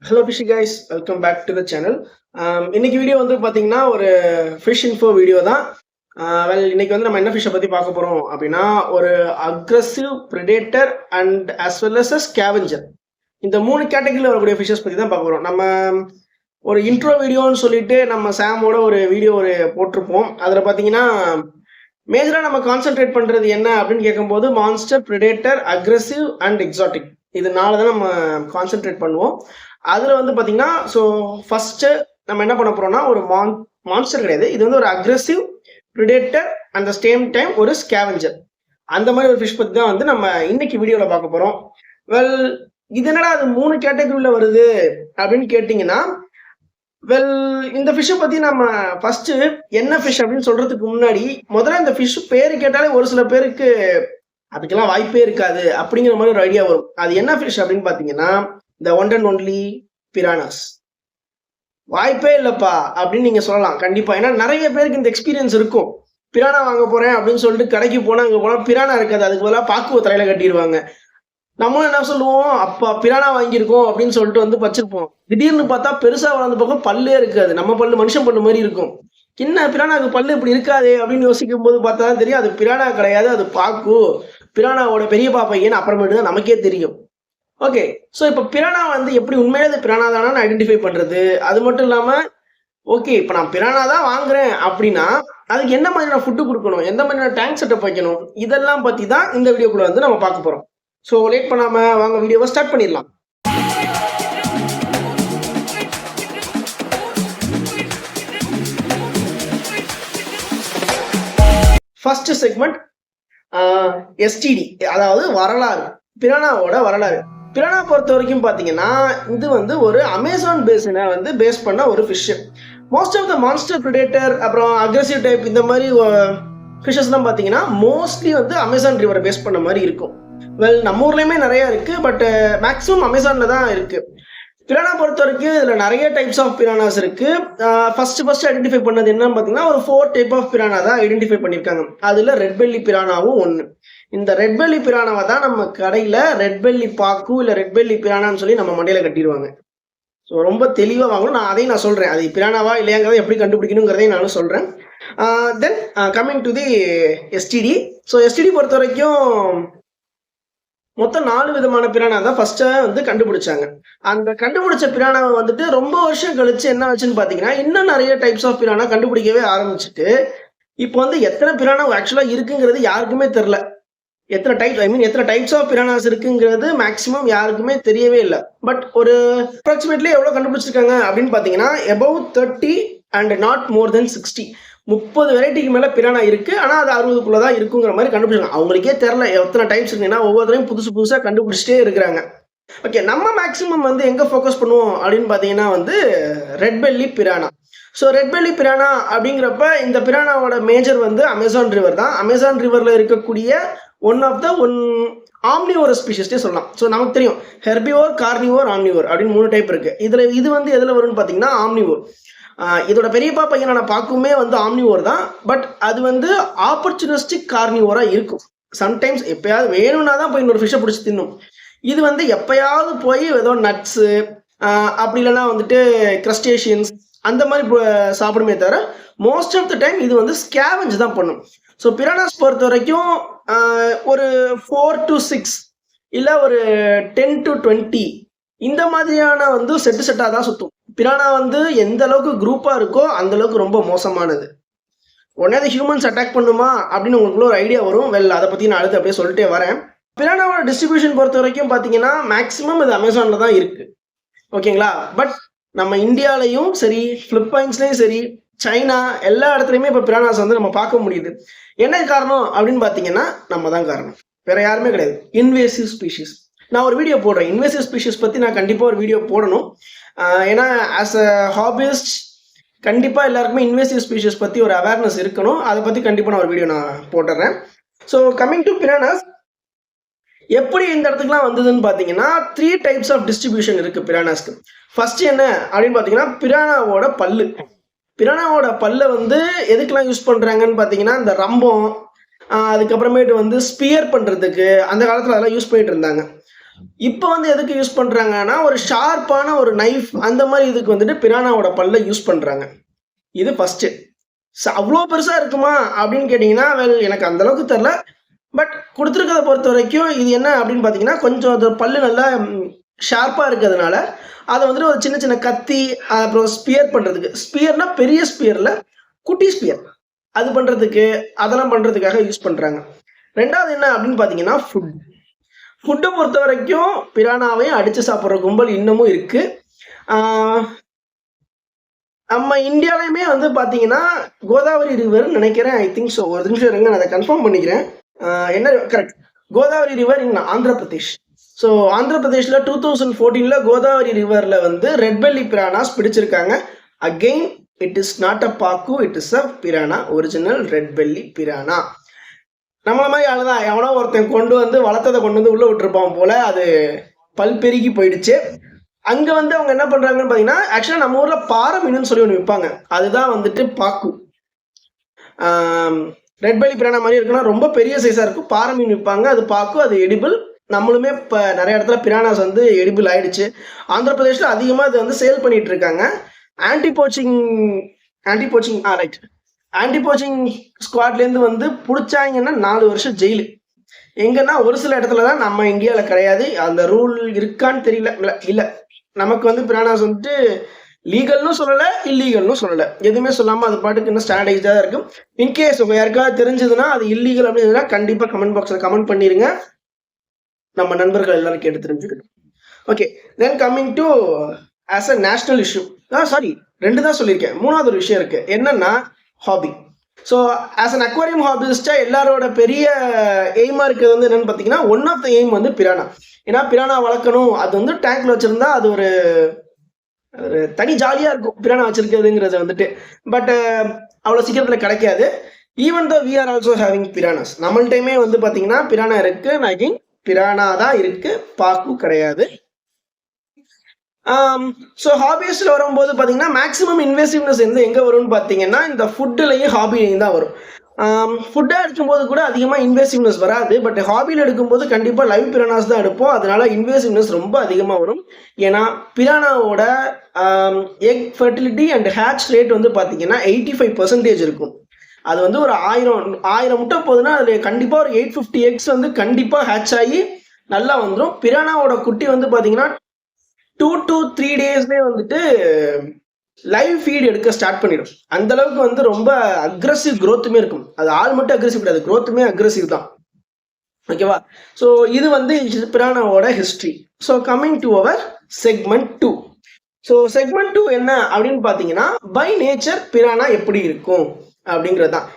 Hello fishy guys, welcome back to the channel. இன்னைக்கு video வந்து பார்த்தீங்கன்னா ஒரு ஃபிஷ் இன்ஃபோ வீடியோ தான். இன்னைக்கு வந்து நம்ம என்ன ஃபிஷ்ஷை பற்றி பார்க்க போகிறோம் அப்படின்னா, ஒரு aggressive predator and as well as a scavenger, இந்த 3 கேட்டகரியில் வரக்கூடிய ஃபிஷ்ஷஸ் பற்றி தான் பார்க்க போகிறோம். நம்ம ஒரு இன்ட்ரோ வீடியோன்னு சொல்லிட்டு நம்ம சாமோட ஒரு வீடியோ போட்டிருப்போம். அதில் பார்த்தீங்கன்னா மேஜராக நம்ம கான்சென்ட்ரேட் பண்ணுறது என்ன அப்படின்னு கேட்கும்போது monster, predator, aggressive and exotic, இது 4 தான் நம்ம கான்சென்ட்ரேட் பண்ணுவோம். அதில் வந்து பார்த்தீங்கன்னா, ஸோ ஃபஸ்ட்டு நம்ம என்ன பண்ண போகிறோம்னா, ஒரு மான்ஸ்டர் கிடையாது, இது வந்து ஒரு aggressive predator at the same time ஒரு ஸ்கேவெஞ்சர், அந்த மாதிரி ஒரு ஃபிஷ் பற்றி தான் வந்து நம்ம இன்னைக்கு வீடியோவில் பார்க்க போகிறோம். இது என்னடா அது 3 கேட்டகரியில் வருது அப்படின்னு கேட்டிங்கன்னா, இந்த ஃபிஷ்ஷை பற்றி நம்ம ஃபஸ்ட்டு என்ன ஃபிஷ் அப்படின்னு சொல்கிறதுக்கு முன்னாடி முதல்ல இந்த ஃபிஷ் பேர் கேட்டாலே ஒரு சில பேருக்கு அதுக்கெல்லாம் வாய்ப்பே இருக்காது அப்படிங்கிற மாதிரி ஒரு ஐடியா வரும். அது என்ன ஃபிஷ் அப்படின்னு பார்த்தீங்கன்னா, the one and only piranhas. வாய்ப்பே இல்லப்பா அப்படின்னு நீங்க சொல்லலாம் கண்டிப்பா. ஏன்னா நிறைய பேருக்கு இந்த எக்ஸ்பீரியன்ஸ் இருக்கும். பிரானா வாங்க போறேன் அப்படின்னு சொல்லிட்டு கடைக்கு போனா அங்க போனா பிரானா இருக்காது, அதுக்கு பதிலாக பாக்குவ தலையில கட்டிடுவாங்க. நம்மளும் என்ன சொல்லுவோம், அப்பா பிரானா வாங்கியிருக்கோம் அப்படின்னு சொல்லிட்டு வந்து வச்சிருப்போம். திடீர்னு பார்த்தா பெருசா வளர்ந்த பக்கம் பல்லே இருக்காது, நம்ம பல்லு மனுஷன் பல்லு மாதிரி இருக்கும். என்ன பிரானாக்கு பல்லு இப்படி இருக்காதே அப்படின்னு யோசிக்கும் போது பார்த்தா தான் தெரியும், அது பிரானா கிடையாது, அது பாக்கு. பிரானாவோட பெரிய பாப்பையன்னு அப்புறமேட்டு தான் நமக்கே தெரியும். ஓகே, ஸோ இப்போ பிரானா வந்து எப்படி உண்மையிலே பிரானா தானு ஐடென்டிஃபை பண்ணுறது, அது மட்டும் இல்லாமல் ஓகே இப்போ நான் பிரானா தான் வாங்குறேன் அப்படின்னா அதுக்கு என்ன மாதிரியான ஃபுட்டு கொடுக்கணும், எந்த மாதிரியான டேங்க் செட்டப் வைக்கணும், இதெல்லாம் பற்றி தான் இந்த வீடியோக்குள்ள வந்து நம்ம பார்க்க போகிறோம். ஸோ லேட் பண்ணாமல் வாங்க வீடியோவை ஸ்டார்ட் பண்ணிடலாம். ஃபர்ஸ்ட் செக்மெண்ட் எஸ்டிடி, அதாவது வரலாறு, பிரானாவோட வரலாறு. பிரானா பொறுத்த வரைக்கும் பார்த்தீங்கன்னா இது வந்து ஒரு அமேசான் பேசினை வந்து பேஸ் பண்ண ஒரு fish. Most of the monster predator அப்புறம் அக்ரெசிவ் டைப் இந்த மாதிரி ஃபிஷஸ்லாம் பார்த்தீங்கன்னா மோஸ்ட்லி வந்து அமேசான் ரிவரை பேஸ் பண்ண மாதிரி இருக்கும். நம்ம ஊர்லேயுமே நிறையா இருக்குது, பட் மேக்ஸிமம் அமேசானில் தான் இருக்குது. பிரானா பொறுத்த வரைக்கும் இதில் நிறைய டைப்ஸ் ஆஃப் பிரானாஸ் இருக்குது. ஃபர்ஸ்ட் ஐடென்டிஃபை பண்ணது என்னன்னு பார்த்தீங்கன்னா ஒரு 4 டைப் ஆஃப் பிரானா தான் ஐடென்டிஃபை பண்ணியிருக்காங்க. அதில் ரெட் பெல்லி பிரானாவும் ஒன்று. இந்த ரெட் பெல்லி பிரானாவை தான் நம்ம கடையில் ரெட் பெல்லி பாக்கு இல்லை ரெட் பெல்லி பிரானான்னு சொல்லி நம்ம மண்டையில் கட்டிடுவாங்க. ஸோ ரொம்ப தெளிவாக வாங்கணும், அதையும் நான் சொல்கிறேன், அது பிரானாவா இல்லையாங்கிறத எப்படி கண்டுபிடிக்கணுங்கிறதையும் நானும் சொல்கிறேன். தென் coming to the STD. So STD பொறுத்த வரைக்கும் மொத்தம் 4 விதமான பிரானா தான் ஃபர்ஸ்ட் வந்து கண்டுபிடிச்சாங்க. அந்த கண்டுபிடிச்ச பிரானாவை வந்துட்டு ரொம்ப வருஷம் கழிச்சு என்ன ஆச்சுன்னு பார்த்தீங்கன்னா இன்னும் நிறைய டைப்ஸ் ஆஃப் பிரானா கண்டுபிடிக்கவே ஆரம்பிச்சுட்டு இப்போ வந்து எத்தனை பிரானா ஆக்சுவலாக இருக்குங்கிறது யாருக்குமே தெரில. எத்தனை டைப்ஸ் ஆஃப் பிரானாஸ் இருக்குங்கிறது மேக்ஸிமம் யாருக்குமே தெரியவே இல்லை. பட் ஒரு அப்ராக்சிமேட்லி எவ்வளோ கண்டுபிடிச்சிருக்காங்க அப்படின்னு பார்த்தீங்கன்னா above 30 and not more than 60, 30 வெரைட்டிக்கு மேலே பிரானா இருக்கு. ஆனால் அது 60க்குள்ள தான் இருக்குங்கிற மாதிரி கண்டுபிடிச்சிருக்காங்க. அவங்களுக்கே தெரில எத்தனை டைப்ஸ் இருக்குன்னா ஒவ்வொருத்தரையும் புதுசாக கண்டுபிடிச்சிட்டே இருக்கிறாங்க. ஓகே, நம்ம மேக்ஸிமம் வந்து எங்கே ஃபோக்கஸ் பண்ணுவோம் அப்படின்னு பார்த்தீங்கன்னா வந்து red belly piranha. So red belly piranha அப்படிங்கிறப்ப இந்த பிரானாவோட மேஜர் வந்து அமேசான் ரிவர் தான். அமேசான் ரிவரில் இருக்கக்கூடிய ஒன் ஆம்னிவோர் ஸ்பீஷஸ்டே சொல்லலாம். ஸோ நமக்கு தெரியும் ஹெர்பிவோர், கார்னிவோர், ஆம்னிவோர் அப்படின்னு 3 டைப் இருக்கு. இது வந்து எதில் வரும்னு பார்த்தீங்கன்னா ஆம்னிவோர். இதோட பெரியப்பா பையனான பாக்குமே வந்து ஆம்னிவோர் தான். பட் அது வந்து ஆப்பர்ச்சுனிஸ்டிக் கார்னிவோராக இருக்கும். சம்டைம்ஸ் எப்பயாவது வேணும்னா தான் போய் இன்னொரு ஃபிஷ்ஷை பிடிச்சி தின்னும். இது வந்து எப்பயாவது போய் ஏதோ நட்ஸு அப்படி இல்லைன்னா வந்துட்டு கிரஸ்டேஷியன்ஸ் அந்த மாதிரி சாப்பிடுமே தவிர மோஸ்ட் ஆஃப் த டைம் இது வந்து ஸ்கேவெஞ்ச் தான் பண்ணும். ஸோ பிரானாஸ் பொறுத்த வரைக்கும் ஒரு 4 to 6 இல்லை ஒரு 10 to 20 இந்த மாதிரியான வந்து செட்டாக தான் சுற்றும். பிரானா வந்து எந்த அளவுக்கு குரூப்பாக இருக்கோ அந்த அளவுக்கு ரொம்ப மோசமானது. உடனே அது ஹியூமன்ஸ் அட்டாக் பண்ணுமா அப்படின்னு உங்களுக்குள்ள ஒரு ஐடியா வரும். அதை பற்றி நான் அடுத்து அப்படியே சொல்லிட்டே வரேன். பிரானாவோட டிஸ்ட்ரிபியூஷன் பொறுத்த வரைக்கும் பார்த்தீங்கன்னா மேக்ஸிமம் இது அமேசானில் தான் இருக்குது. ஓகேங்களா? பட் நம்ம இந்தியாலையும் சரி, பிலிப்பைன்ஸ்லேயும் சரி, சைனா, எல்லா இடத்துலையுமே இப்போ பிரானாஸ் வந்து நம்ம பார்க்க முடியுது. என்ன காரணம் அப்படின்னு பார்த்தீங்கன்னா நம்ம தான் காரணம், வேற யாருமே கிடையாது. Invasive species. நான் ஒரு வீடியோ போடுறேன் இன்வேசிவ் ஸ்பீஷிஸ் பற்றி, நான் கண்டிப்பாக ஒரு வீடியோ போடணும். ஏன்னா ஆஸ் அ ஹாபிஸ்ட் கண்டிப்பாக எல்லாருக்குமே இன்வேசிவ் ஸ்பீஷிஸ் பற்றி ஒரு அவேர்னஸ் இருக்கணும். அதை பற்றி கண்டிப்பாக நான் ஒரு வீடியோ நான் போட்டுறேன். ஸோ கம்மிங் டு பிரானாஸ், எப்படி இந்த இடத்துக்குலாம் வந்ததுன்னு பார்த்தீங்கன்னா 3 டைப்ஸ் ஆஃப் டிஸ்ட்ரிபியூஷன் இருக்குது பிரானாஸ்க்கு. ஃபர்ஸ்ட் என்ன அப்படின்னு பார்த்தீங்கன்னா பிரானாவோட பல்லு. பிரானாவோட பல்லை வந்து எதுக்கெல்லாம் யூஸ் பண்ணுறாங்கன்னு பார்த்தீங்கன்னா இந்த ரம்பம், அதுக்கப்புறமேட்டு வந்து ஸ்பியர் பண்ணுறதுக்கு அந்த காலத்தில் அதெல்லாம் யூஸ் பண்ணிட்டு இருந்தாங்க. இப்போ வந்து எதுக்கு யூஸ் பண்றாங்கன்னா ஒரு ஷார்ப்பான ஒரு நைஃப் அந்த மாதிரி இதுக்கு வந்துட்டு பிரானாவோட பல்ல யூஸ் பண்றாங்க. இது ஃபர்ஸ்ட். அவ்வளோ பெருசா இருக்குமா அப்படின்னு கேட்டீங்கன்னா எனக்கு அந்த அளவுக்கு தெரியல. பட் கொடுத்துருக்கதை பொறுத்த வரைக்கும் இது என்ன அப்படின்னு பார்த்தீங்கன்னா கொஞ்சம் அது பல்லு நல்லா ஷார்ப்பாக இருக்கிறதுனால அதை வந்துட்டு ஒரு சின்ன சின்ன கத்தி அப்புறம் ஸ்பியர் பண்ணுறதுக்கு, ஸ்பியர்னா பெரிய ஸ்பியரில் குட்டி ஸ்பியர் அது பண்ணுறதுக்கு அதெல்லாம் பண்ணுறதுக்காக யூஸ் பண்ணுறாங்க. ரெண்டாவது என்ன அப்படின்னு பார்த்தீங்கன்னா ஃபுட்டை பொறுத்த வரைக்கும் பிரானாவையும் அடித்து சாப்பிட்ற கும்பல் இன்னமும் இருக்குது. நம்ம இந்தியாவிலையுமே வந்து பார்த்தீங்கன்னா கோதாவரி ரிவர் நினைக்கிறேன், ஐ திங்க் ஸோ. ஒரு நிமிஷம் இருங்க, நான் அதை கன்ஃபார்ம் பண்ணிக்கிறேன். என்ன correct, Godavari river in Andhra Pradesh. So Andhra பிரதேஷில் 2014 கோதாவரி ரிவரில் வந்து ரெட் பெல்லி பிரானாஸ் பிடிச்சிருக்காங்க. Again it is not a pacu, it is a piranha, original red belly piranha. நம்மள மாதிரி ஆளுதான் எவனோ ஒருத்தன் கொண்டு வந்து வளர்த்ததை கொண்டு வந்து உள்ள விட்டுருப்பான் போல, அது பல் பெருகி போயிடுச்சு. அங்க வந்து அவங்க என்ன பண்றாங்கன்னு பாத்தீங்கன்னா, ஆக்சுவலா நம்ம ஊர்ல பாறை மீனுன்னு சொல்லி ஒன்று விற்பாங்க, அதுதான் வந்துட்டு பாக்கு. ரெட் பெல்லி பிரானா மாதிரி இருக்குன்னா ரொம்ப பெரிய சைஸா இருக்கும், பாறை மீன் விற்பாங்க, அது பாக்கு, அது எடிபிள். நம்மளுமே இப்போ நிறைய இடத்துல பிரானாஸ் வந்து எடிபிள் ஆயிடுச்சு. ஆந்திர பிரதேஷ்ல அதிகமாக அது வந்து சேல் பண்ணிட்டு இருக்காங்க. Anti poaching right, anti poaching ஸ்குவாட்லேருந்து வந்து பிடிச்சாங்கன்னா 4 வருஷம் ஜெயிலு. எங்கன்னா ஒரு சில இடத்துல தான், நம்ம இந்தியாவில் கிடையாது. அந்த ரூல் இருக்கான்னு தெரியல. இல்லை, நமக்கு வந்து பிரானாஸ் வந்துட்டு லீகல்னு சொல்லலை, இல்லீகல்னு சொல்லலை, எதுவுமே சொல்லாமல் அது பாட்டுக்கு இன்னும் ஸ்டாண்டர்டைஸ்டாக தான் இருக்கும். இன்கேஸ் உங்க யாருக்காவது தெரிஞ்சதுன்னா அது இல்லீகல் அப்படின்னு கண்டிப்பாக கமெண்ட் பாக்ஸில் கமெண்ட் பண்ணிடுங்க, நம்ம நண்பர்கள் எல்லாரும் கேட்டு தெரிஞ்சுக்கணும். Okay, then coming to as a national issue, sorry 2 தான் சொல்லியிருக்கேன், 3வது ஒரு விஷயம் இருக்கு, என்னன்னா hobby. So as an aquarium ஹாபிஸ்டா எல்லாரோட பெரிய எய்மா இருக்கிறது வந்து என்னன்னு பார்த்தீங்கன்னா, ஒன் ஆஃப் த எய்ம் வந்து பிரானா. ஏன்னா பிரானா வளர்க்கணும், அது வந்து டேங்க்ல வச்சிருந்தா அது ஒரு தனி ஜாலியா இருக்கும் பிரானா வச்சிருக்கிறதுங்கிறது வந்துட்டு. பட் அவ்வளோ சீக்கிரத்தில் கிடைக்காது. Even though we are also having piranhas, நம்மள்டையுமே வந்து பார்த்தீங்கன்னா பிரானா இருக்கு, மேக்கிங் பிரானா தான் இருக்கு, பாக்கு கிடையாது. ஸோ ஹாபிஸ்ல வரும்போது பார்த்தீங்கன்னா மேக்ஸிமம் இன்வெசிவ்னஸ் எங்கே வரும்னு பார்த்தீங்கன்னா இந்த ஃபுட்டுலையும் ஹாபிலையும் தான் வரும். ஃபுட்டாக எடுக்கும்போது கூட அதிகமாக இன்வெசிவ்னஸ் வராது, பட் ஹாபியில் எடுக்கும்போது கண்டிப்பாக லைவ் பிரானாஸ் தான் எடுப்போம், அதனால இன்வெசிவ்னஸ் ரொம்ப அதிகமாக வரும். ஏன்னா பிரானாவோட egg fertility and hatch rate வந்து பார்த்தீங்கன்னா 85% இருக்கும். அது வந்து ஒரு 1000 முட்டை போகுதுன்னா அதில் கண்டிப்பாக ஒரு 850 எக்ஸ் வந்து கண்டிப்பாக ஹேட்ச் ஆகி நல்லா வந்துடும். பிரானாவோட குட்டி வந்து பார்த்தீங்கன்னா 2 to 3 டேஸ்லேயே வந்துட்டு லைவ் ஃபீட் எடுக்க ஸ்டார்ட் பண்ணிடும். அந்த அளவுக்கு வந்து ரொம்ப அக்ரெசிவ் க்ரோத்துமே இருக்கும். அது ஆள் மட்டும் அக்ரெசிவ் கிடையாது, க்ரோத்துமே அக்ரெசிவ் தான். ஓகேவா? ஸோ இது வந்து பிரானாவோட history. So coming to our segment 2. So segment 2 என்ன அப்படின்னு பார்த்தீங்கன்னா, பை நேச்சர் பிரானா எப்படி இருக்கும் அப்படிங்கிறது தான்.